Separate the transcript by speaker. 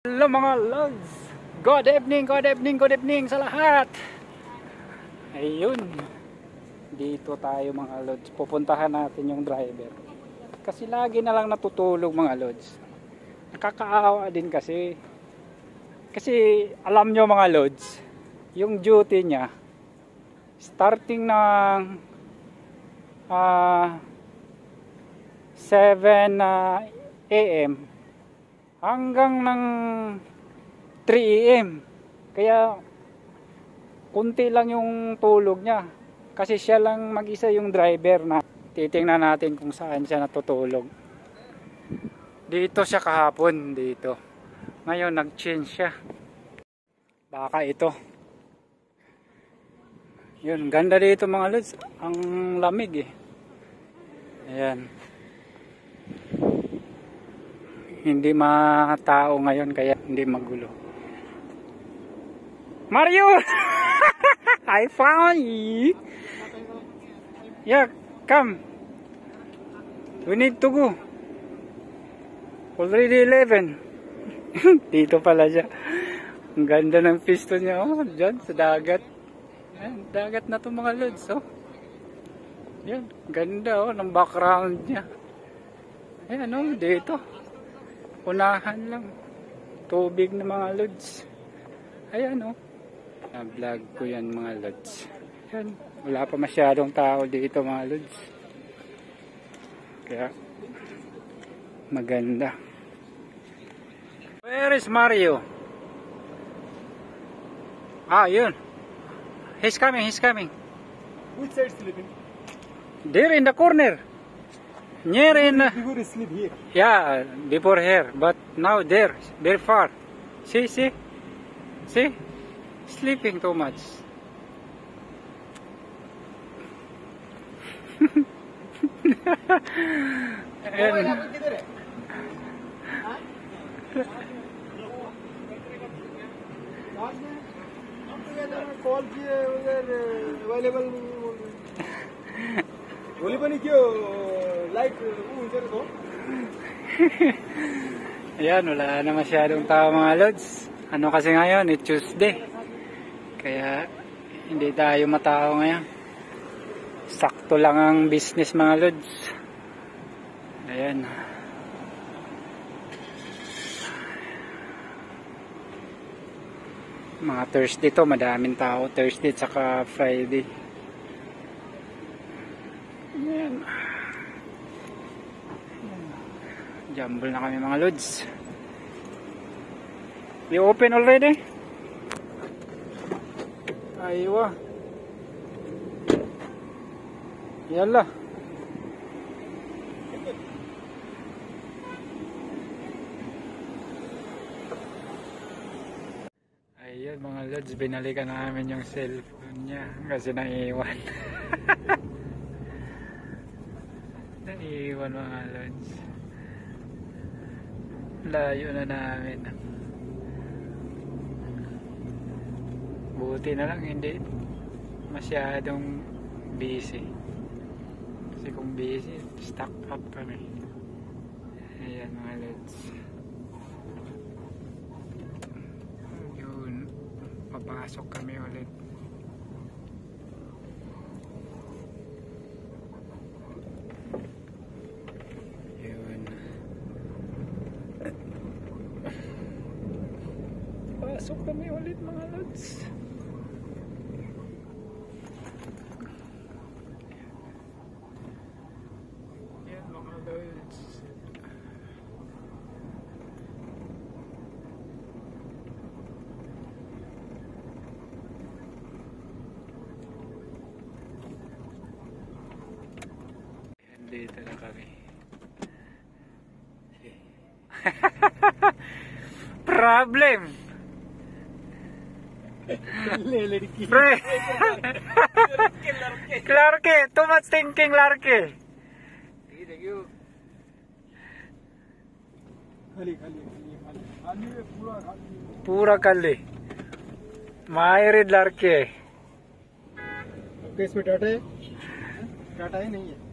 Speaker 1: Hello mga lods, good evening sa lahat. Ayun, dito tayo mga lods. Pupuntahan natin yung driver kasi lagi na lang natutulog mga lods. Nakakaawa din kasi alam nyo mga lods, yung duty niya starting ng 7 AM hanggang ng 3 AM. Kaya kunti lang yung tulog niya kasi siya lang mag-isa yung driver. Na titingnan natin kung saan siya natutulog. Dito siya kahapon dito. Ngayon nag-change siya. Baka ito. Yun, ganda dito mga lods. Ang lamig eh. Ayan. Hindi matao ngayon kaya hindi magulo. Mario! I found you! Yeah, come. We need to go. Already 11. Dito pala siya. Ang ganda ng piston niya. Oh, dyan sa dagat. Ayan, dagat na to mga lods. Oh. Yan, ganda oh, ng background niya. Ayan oh, dito. Unahan lang. Tubig na mga lods. Ayan o. Na-vlog ko yan mga lods. Ayan. Wala pa masyadong tao dito mga lods. Kaya maganda. Where is Mario? Ah, yun. He's coming.
Speaker 2: Which side sleeping?
Speaker 1: There in the corner. Near in
Speaker 2: Before you sleep here.
Speaker 1: yeah, before here, but now there, very far. See, sleeping too much. And,
Speaker 2: call किए उधर अवेलेबल बोली बनी क्यों लाइक उधर को.
Speaker 1: Ayan, wala na masyadong tao mga lods. Ano kasi ngayon, Tuesday. Kaya hindi tayo matao ngayon. Sakto lang ang business mga lods. Ayan. Mga Thursday to, madaming tao. Thursday tsaka Friday. Ayan. Jumble na kami mga lods. You open already? Aywa. Yalla. Ayun mga lods, binalikan namin yung cellphone niya kasi naiiwan. Naiiwan mga lods. Layo na namin. Buti na lang hindi masyadong busy. Kasi kung busy, stuck up kami. Ayan mga lods. Yun, papasok kami ulit. Pasok kami ulit mga lods. Yan mga lods. Yan, dito na kami. Problem. Pre. Larke, too much thinking Larke. पूरा कर ले मायरे लड़के.
Speaker 2: इसमें टाटा है? टाटा है नहीं है.